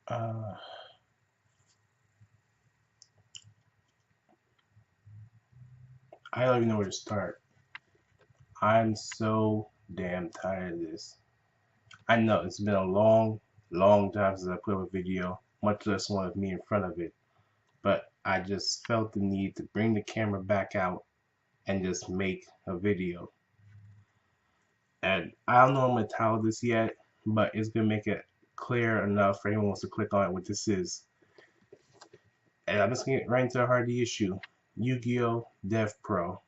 Uh, I don't even know where to start. I'm so damn tired of this. I know it's been a long time since I put up a video, much less one of me in front of it. But I just felt the need to bring the camera back out and just make a video. And I don't know I'm gonna title this yet, but it's gonna make it clear enough for anyone who wants to click on it what this is. And I'm just gonna get right into the heart of the issue. Yu-Gi-Oh! DevPro.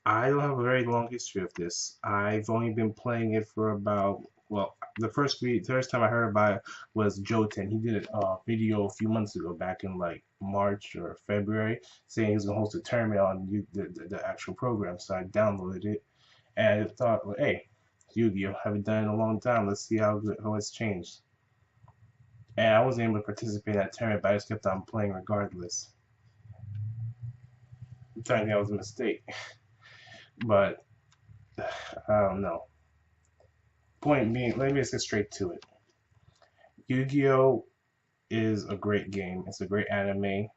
I don't have a very long history of this. I've only been playing it for about, well, the first time I heard about it was Joten. He did a video a few months ago, back in like March or February, saying he's gonna host a tournament on the actual program. So I downloaded it and I thought, well, hey, Yu-Gi-Oh! Haven't done it in a long time. Let's see how it's changed. And I wasn't able to participate in that tournament, but I just kept on playing regardless. I'm trying to think that was a mistake, but I don't know. Point being, let me just get straight to it. Yu-Gi-Oh! Is a great game. It's a great anime.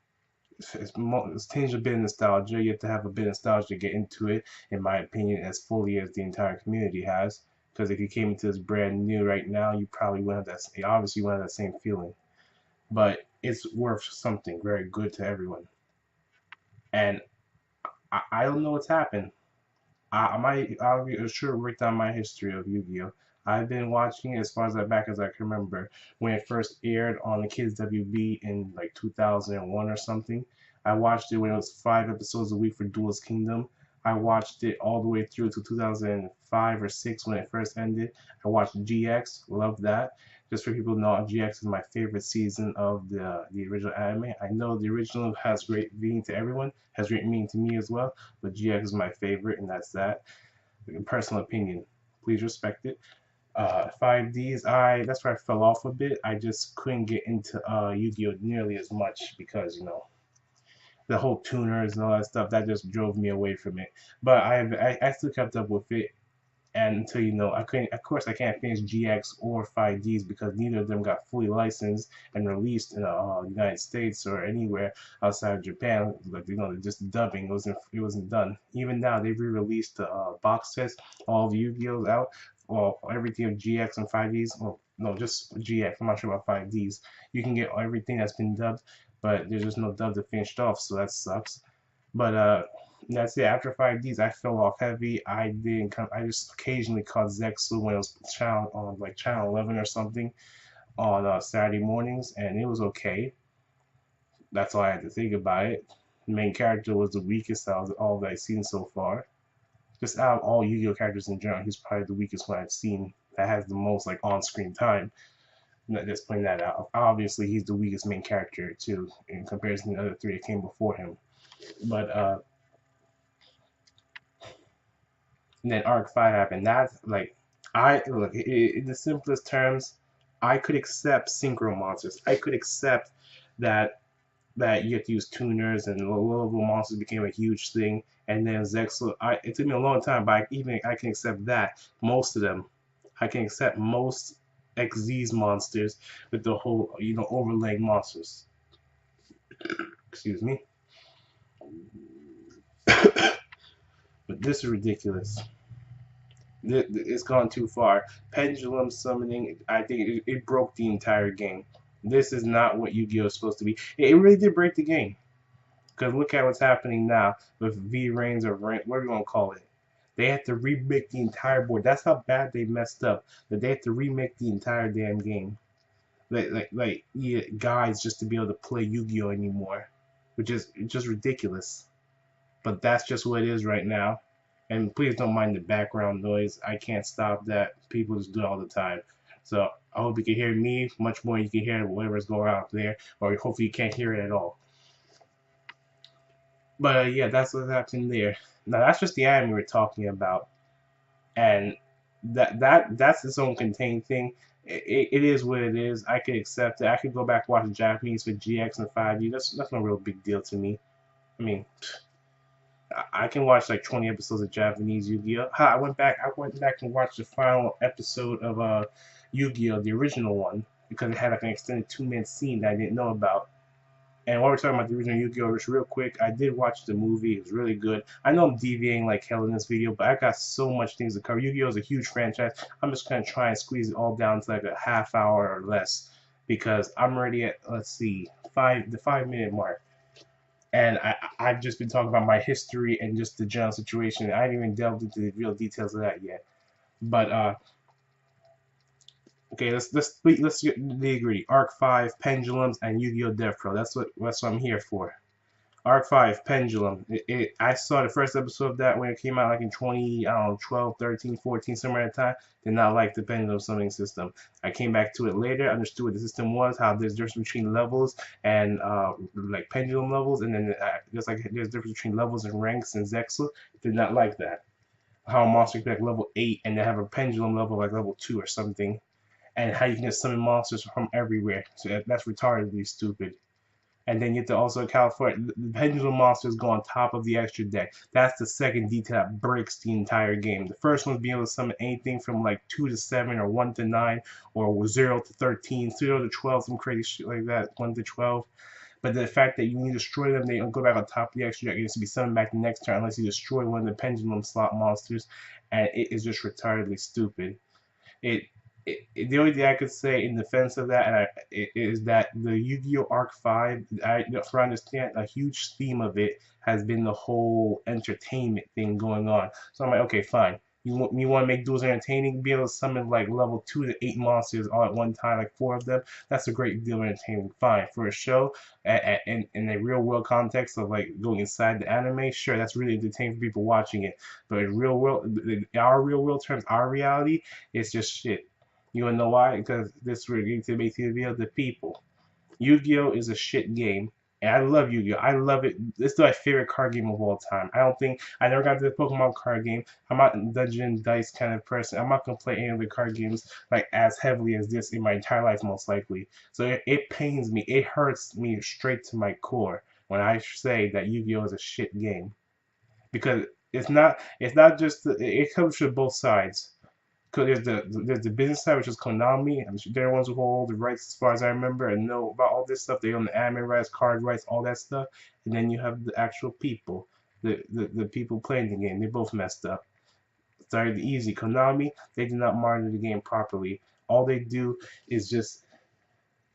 It's tinged a bit of nostalgia. You have to have a bit of nostalgia to get into it, in my opinion, as fully as the entire community has. Because if you came into this brand new right now, you probably wouldn't have that. Obviously, you wouldn't have that same feeling. But it's worth something very good to everyone. And I don't know what's happened. I'll be sure to break down my history of Yu-Gi-Oh! I've been watching it as far as back as I can remember when it first aired on the Kids WB in like 2001 or something. I watched it when it was 5 episodes a week for Duelist Kingdom. I watched it all the way through to 2005 or 6 when it first ended. I watched GX, loved that. Just for people to know, GX is my favorite season of the original anime. I know the original has great meaning to everyone, has great meaning to me as well, but GX is my favorite, and that's that. Personal opinion. Please respect it. 5Ds, I that's where I fell off a bit. I just couldn't get into Yu-Gi-Oh! Nearly as much because the whole tuners and all that stuff that just drove me away from it. But I still kept up with it, and until I couldn't. Of course, I can't finish GX or 5Ds because neither of them got fully licensed and released in the United States or anywhere outside of Japan. Like just dubbing. It wasn't done. Even now, they've re-released the box sets, all the Yu-Gi-Ohs out, well, everything of GX and 5Ds. Well, no, just GX. I'm not sure about 5Ds. You can get everything that's been dubbed, but there's just no dub to finish off, so that sucks. But that's it. After 5Ds, I fell off heavy. I didn't come. I just occasionally caught Zexu when it was channel on like channel 11 or something on Saturday mornings, and it was okay. That's all I had to think about it. The main character was the weakest out of all that I've seen so far. Just out of all Yu-Gi-Oh characters in general, he's probably the weakest one I've seen that has the most like on-screen time. Just pointing that out. Obviously, he's the weakest main character too in comparison to the other three that came before him. But and then Arc 5 happened. That's like, I look in the simplest terms, I could accept synchro monsters. I could accept that you have to use tuners and low-level monsters became a huge thing. And then Zexel, it took me a long time, but I can accept that. Most of them, I can accept most XZ's monsters with the whole overlaying monsters. Excuse me, but this is ridiculous. It's gone too far. Pendulum summoning, I think it broke the entire game. This is not what Yu-Gi-Oh is supposed to be. It really did break the game. Because look at what's happening now with V-Reigns or whatever you want to call it. They have to remake the entire board. That's how bad they messed up. That they have to remake the entire damn game. Yeah, guys just to be able to play Yu-Gi-Oh anymore, which is just ridiculous. But that's just what it is right now. And please don't mind the background noise. I can't stop that. People just do it all the time. So I hope you can hear me much more. You can hear whatever's going on up there, or hopefully you can't hear it at all. But yeah, that's what's happening there. Now that's just the anime we're talking about, and that's its own contained thing. It is what it is. I could accept it. I could go back and watch the Japanese for GX and 5D. That's no real big deal to me. I mean, I can watch like 20 episodes of Japanese Yu-Gi-Oh. I went back and watched the final episode of Yu-Gi-Oh, the original one, because it had like an extended 2-minute scene that I didn't know about. And while we're talking about the original Yu-Gi-Oh, just real quick, I did watch the movie. It was really good. I know I'm deviating like hell in this video, but I got so much things to cover. Yu-Gi-Oh is a huge franchise. I'm just gonna try and squeeze it all down to like a half hour or less because I'm already at, let's see, the 5-minute mark. And I've just been talking about my history and just the general situation. I haven't even delved into the real details of that yet. But okay, let's get nitty-gritty. Arc 5, Pendulums, and Yu-Gi-Oh! DevPro. That's what I'm here for. Arc 5, Pendulum. I saw the first episode of that when it came out like in 20, I don't know, 12, 13, 14, somewhere at the time. Did not like the Pendulum summoning system. I came back to it later, understood what the system was, how there's difference between levels and like Pendulum levels, and then just like there's difference between levels and ranks and Zexal. Did not like that. How a monster can be like level 8 and then have a Pendulum level like level 2 or something. And how you can just summon monsters from everywhere. So that's retardedly stupid. And then you have to also account for it. The pendulum monsters go on top of the extra deck. That's the second detail that breaks the entire game. The first one's being able to summon anything from like 2 to 7 or 1 to 9 or 0 to 13, 0 to 12, some crazy shit like that, 1 to 12. But the fact that you need to destroy them, they don't go back on top of the extra deck. It needs to be summoned back the next turn unless you destroy one of the pendulum slot monsters. And it is just retardedly stupid. It the only thing I could say in defense of that is that the Yu-Gi-Oh! Arc 5, for I understand, a huge theme of it has been the whole entertainment thing going on. So I'm like, okay, fine. You want to make duels entertaining, be able to summon like level 2 to 8 monsters all at one time, like 4 of them. That's a great deal of entertainment. Fine. For a show, in a real world context of like going inside the anime, sure, that's really entertaining for people watching it. But in real world, our real world terms, our reality, it's just shit. You wanna know why? Because this we're going to make the reveal the people. Yu-Gi-Oh is a shit game, and I love Yu-Gi-Oh. I love it. This is my favorite card game of all time. I never got to the Pokemon card game. I'm not a Dungeon and Dice kind of person. I'm not gonna play any of the card games like as heavily as this in my entire life, most likely. So it pains me. It hurts me straight to my core when I say that Yu-Gi-Oh is a shit game because it's not just it comes from both sides. Because there's the business side, which is Konami. They're the ones who hold all the rights, as far as I remember, and know about all this stuff. They own the anime rights, card rights, all that stuff. And then you have the actual people, the people playing the game. They both messed up. Started easy. Konami, they did not monitor the game properly. All they do is just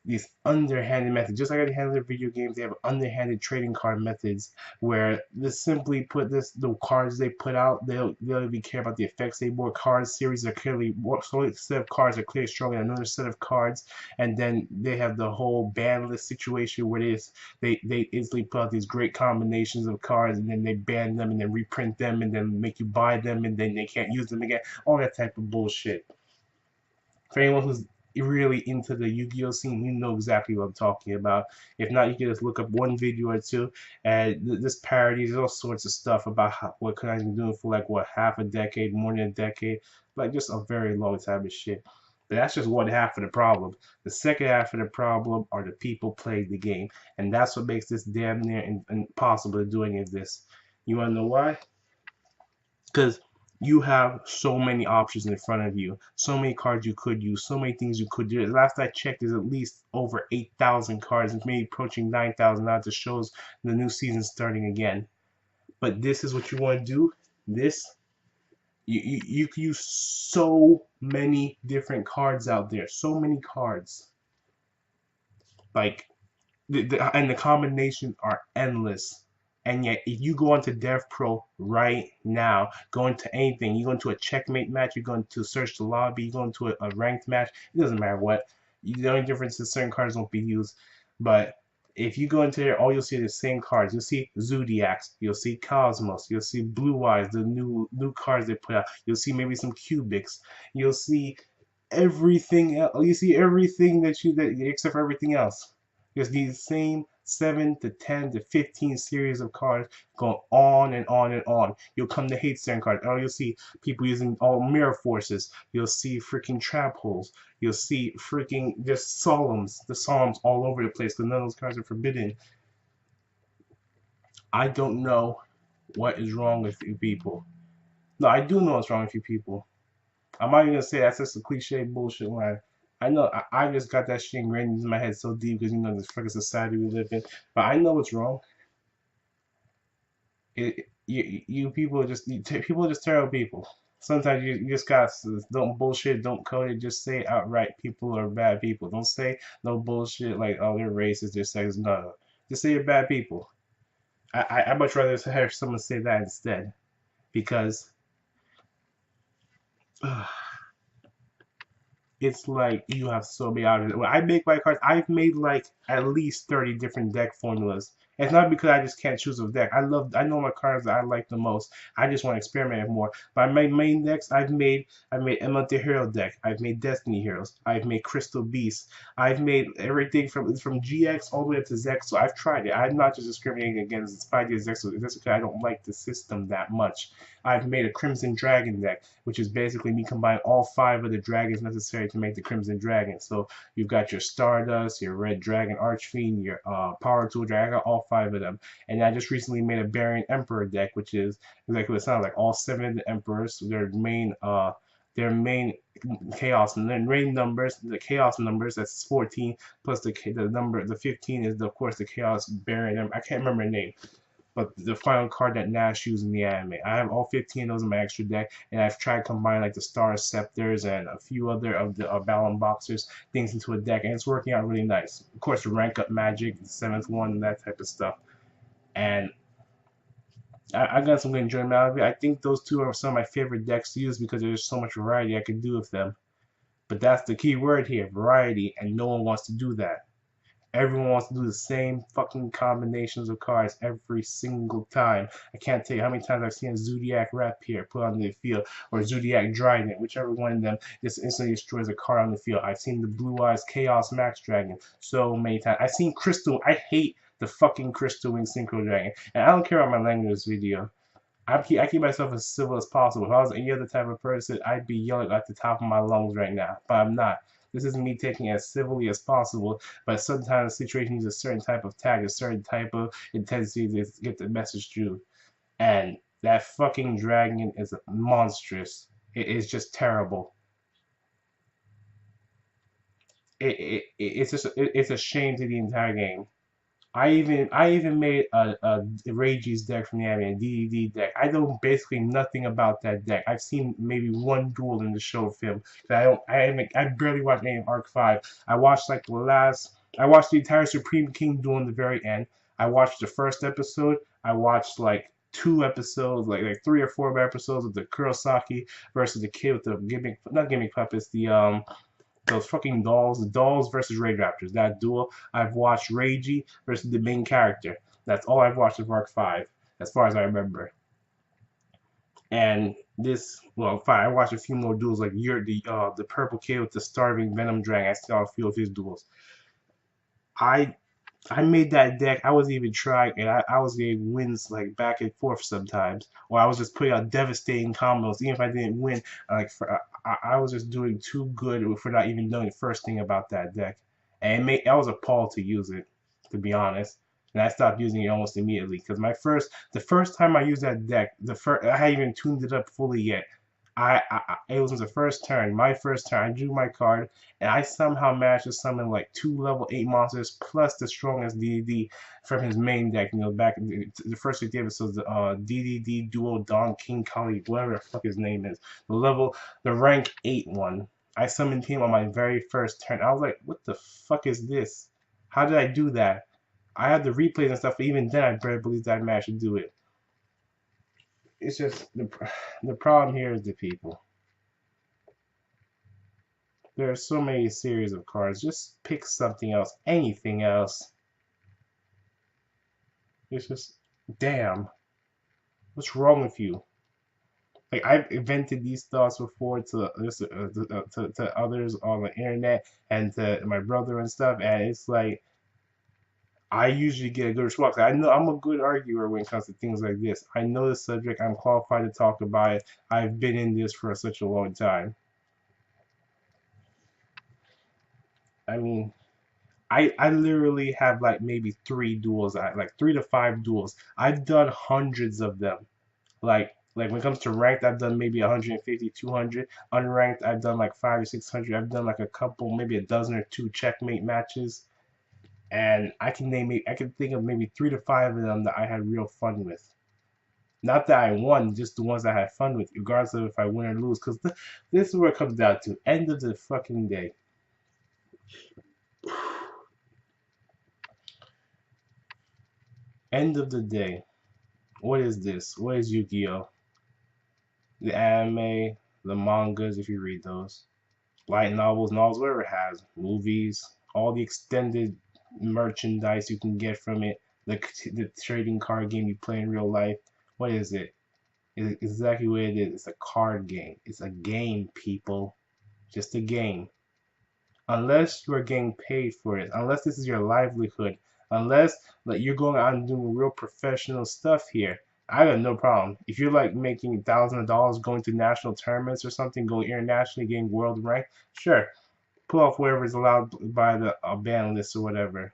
these underhanded methods. Just like they handle their video games, they have underhanded trading card methods where they simply put the cards they put out, they don't even care about the effects anymore. Card series are clearly so a set of cards are clearly stronger than another set of cards, and then they have the whole ban list situation where they instantly put out these great combinations of cards and then they ban them and then reprint them and then make you buy them and then they can't use them again. All that type of bullshit. For anyone who's really into the Yu-Gi-Oh scene, you know exactly what I'm talking about. If not, you can just look up one video or two, and this parodies all sorts of stuff about what Konami's been doing for like what, half a decade, more than a decade, like just a very long time of shit. But that's just one half of the problem. The second half of the problem are the people playing the game, and that's what makes this damn near impossible to do any of this. You wanna know why? Because you have so many options in front of you, so many cards you could use, so many things you could do. Last I checked, there's at least over 8,000 cards, and maybe approaching 9,000 now to shows the new season starting again. But this is what you want to do. You can use so many different cards out there, so many cards. Like, and the combinations are endless. And yet, if you go into DevPro right now, go into anything, you go into a checkmate match, you go into search the lobby, you go into a ranked match, it doesn't matter what. The only difference is certain cards won't be used. But if you go into there, all you'll see are the same cards. You'll see Zoodiacs, you'll see Kozmos, you'll see Blue Eyes, the new cards they put out. You'll see maybe some Cubics. You'll see everything else. You see everything that except for everything else. There's these same 7 to 10 to 15 series of cards going on and on and on. You'll come to hate certain cards. Oh, you'll see people using all mirror forces. You'll see freaking trap holes. You'll see freaking just Solemns. The Solemns all over the place because none of those cards are forbidden. I don't know what is wrong with you people. No, I do know what's wrong with you people. I'm not even gonna say that's just a cliche bullshit line. I know I just got that shit ingrained into my head so deep because you know this fucking society we live in. But I know what's wrong. You people just people are just terrible people. Sometimes you just got don't bullshit, don't code it, just say outright people are bad people. Don't say no bullshit like oh they're racist, they're sexist. No, no. Just say you're bad people. I much rather have someone say that instead because it's like you have so many options. When I make my cards, I've made like at least 30 different deck formulas. It's not because I just can't choose a deck. I know my cards that I like the most. I just want to experiment more. But my main decks, I've made Emerald Hero deck. I've made Destiny Heroes. I've made Crystal Beasts. I've made everything from GX all the way up to Zex. So I've tried it. I'm not just discriminating against 5D Zex. That's because I don't like the system that much. I've made a Crimson Dragon deck, which is basically me combining all 5 of the dragons necessary to make the Crimson Dragon. So you've got your Stardust, your Red Dragon Archfiend, your Power Tool Dragon. I got all 5 of them. And I just recently made a Baron Emperor deck, which is exactly what it sounds like. All 7 of the Emperors, their main chaos and then rain numbers, the chaos numbers, that's 14 plus the 15 is of course the chaos baron. I can't remember the name, but the final card that Nash used in the anime. I have all 15 of those in my extra deck, and I've tried combining like the Star Scepters and a few other of the Balan Boxers things into a deck, and it's working out really nice. Of course, the rank up magic, the 7th one, and that type of stuff. And I got some good enjoyment out of it. I think those two are some of my favorite decks to use because there's so much variety I could do with them. But that's the key word here, variety, and no one wants to do that. Everyone wants to do the same fucking combinations of cards every single time. I can't tell you how many times I've seen a Zoodiac Rapier put on the field or Zoodiac Trident, whichever one of them just instantly destroys a card on the field. I've seen the Blue Eyes Chaos Max Dragon so many times. I've seen Crystal. I hate the fucking Crystal Wing Synchro Dragon. And I don't care about my language in this video. I keep myself as civil as possible. If I was any other type of person, I'd be yelling at the top of my lungs right now. But I'm not. This is me taking it as civilly as possible, but sometimes the situation needs a certain type of tag, a certain type of intensity to get the message through. And that fucking dragon is monstrous. It is just terrible. It's a shame to the entire game. I even made a Regi's deck from the anime, a DDD deck. I know basically nothing about that deck. I've seen maybe one duel in the show film. I barely watched any of Arc 5. I watched the entire Supreme King duel in the very end. I watched the first episode. I watched like 2 episodes, like 3 or 4 episodes of the Kurosaki versus the kid with the gimmick, not gimmick puppets, the those fucking dolls, the dolls versus Raid Raptors. That duel. I've watched Reiji versus the main character. That's all I've watched of Arc 5, as far as I remember. And this, well, fine. I watched a few more duels, like you're the purple kid with the starving Venom Dragon. I saw a few of his duels. I I made that deck. I was even trying, and I was getting wins like back and forth sometimes, or I was just putting out devastating combos. Even if I didn't win, I was just doing too good for not even knowing the first thing about that deck, and I was appalled to use it, to be honest. And I stopped using it almost immediately because the first time I used that deck, I hadn't even tuned it up fully yet. It was the first turn, my first turn. I drew my card, and I somehow managed to summon like 2 level 8 monsters plus the strongest DDD from his main deck. You know, back in the first 50 episodes, DDD Duo Don King Kali, whatever the fuck his name is, the rank 8 one. I summoned him on my very first turn. I was like, what the fuck is this? How did I do that? I had the replays and stuff, but even then, I barely believed I managed to do it. It's just the problem here is the people. There are so many series of cards. Just pick something else, anything else. It's just, damn, what's wrong with you? Like I've vented these thoughts before to others on the internet and to my brother and stuff, and it's like I usually get a good response. I know I'm a good arguer when it comes to things like this. I know the subject. I'm qualified to talk about it. I've been in this for such a long time. I mean, I literally have like maybe 3 duels, like 3 to 5 duels. I've done hundreds of them. Like Like when it comes to ranked, I've done maybe 150, 200. Unranked, I've done like 5 or 600. I've done like a couple, maybe a dozen or two checkmate matches, and I can think of maybe 3 to 5 of them that I had real fun with. Not that I won, just the ones I had fun with, regardless of if I win or lose. Because this is where it comes down to. End of the fucking day. End of the day. What is this? What is Yu-Gi-Oh? The anime, the mangas, if you read those, light novels, whatever it has, movies, all the extended merchandise you can get from it, the trading card game you play in real life. What is it? It's exactly what it is. It's a card game. It's a game, people. Just a game. Unless you are getting paid for it, unless this is your livelihood, unless like you're going out and doing real professional stuff here, I got no problem. If you're like making thousands of dollars going to national tournaments or something, going internationally, getting world rank, sure, pull off whatever is allowed by the ban list or whatever.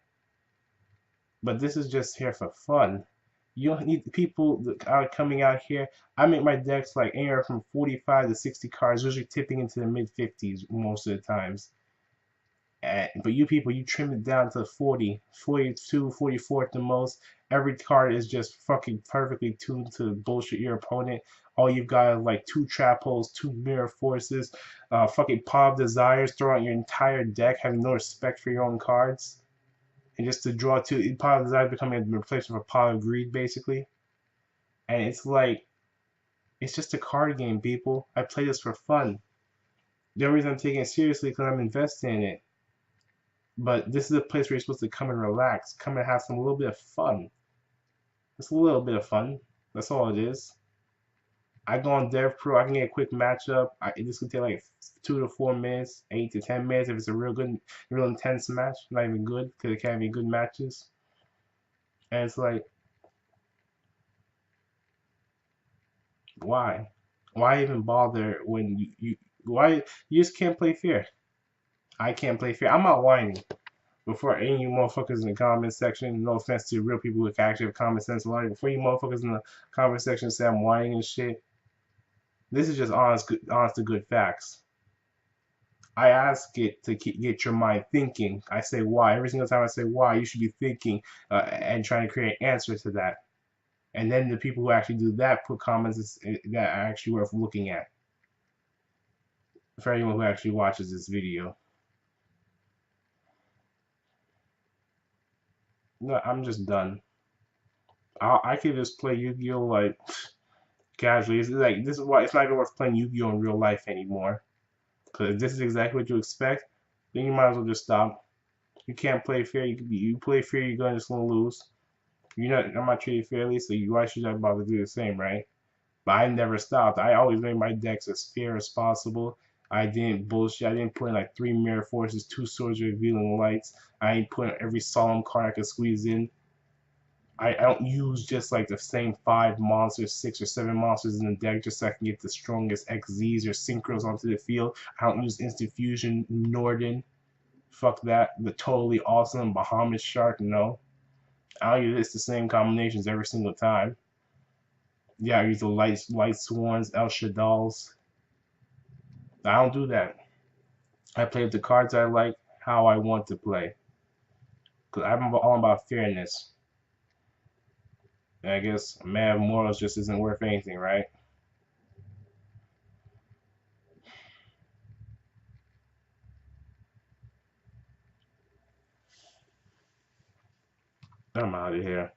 But this is just here for fun. You don't need people that are coming out here. I make my decks like anywhere from 45 to 60 cards, usually tipping into the mid 50s most of the times. But you people, you trim it down to 40, 42, 44 at the most. Every card is just fucking perfectly tuned to bullshit your opponent. All you've got is like 2 trap holes, 2 mirror forces, fucking Paw of Desires, throw out your entire deck, having no respect for your own cards. And just to draw 2, Paw of Desires becoming a replacement for Paw of Greed, basically. And it's like, it's just a card game, people. I play this for fun. The only reason I'm taking it seriously is because I'm investing in it. But this is a place where you're supposed to come and relax, come and have some little bit of fun. It's a little bit of fun. That's all it is. I go on DevPro, I can get a quick matchup. This could take like 2 to 4 minutes, 8 to 10 minutes if it's a real good, real intense match. Not even good because it can't be good matches. And it's like, why? Why even bother when why you just can't play fair? I can't play fair. I'm not whining. Before any of you motherfuckers in the comment section, no offense to real people who can actually have common sense, like before you motherfuckers in the comment section say I'm whining and shit, this is just honest to good facts. I ask it to get your mind thinking. I say why. Every single time I say why, you should be thinking and trying to create an answer to that. And then the people who actually do that put comments that are actually worth looking at. For anyone who actually watches this video. No, I'm just done. I could just play Yu-Gi-Oh like casually. It's like this is why it's not even worth playing Yu-Gi-Oh in real life anymore. Because if this is exactly what you expect, then you might as well just stop. You can't play fair. You play fair, you're gonna lose. I'm not treated fairly, so why should I bother to do the same, right? But I never stopped. I always made my decks as fair as possible. I didn't bullshit. I didn't put in like 3 mirror forces, 2 swords revealing lights. I ain't put in every solemn card I could squeeze in. I don't use just like the same 5 monsters, 6 or 7 monsters in the deck just so I can get the strongest XZs or Synchros onto the field. I don't use Instant Fusion, Norden. Fuck that. The totally awesome Bahamut Shark, no. I don't use the same combinations every single time. Yeah, I use the light Swans, El Shaddals. I don't do that. I play with the cards I like, how I want to play. Because I'm all about fairness. And I guess a man of morals just isn't worth anything, right? I'm out of here.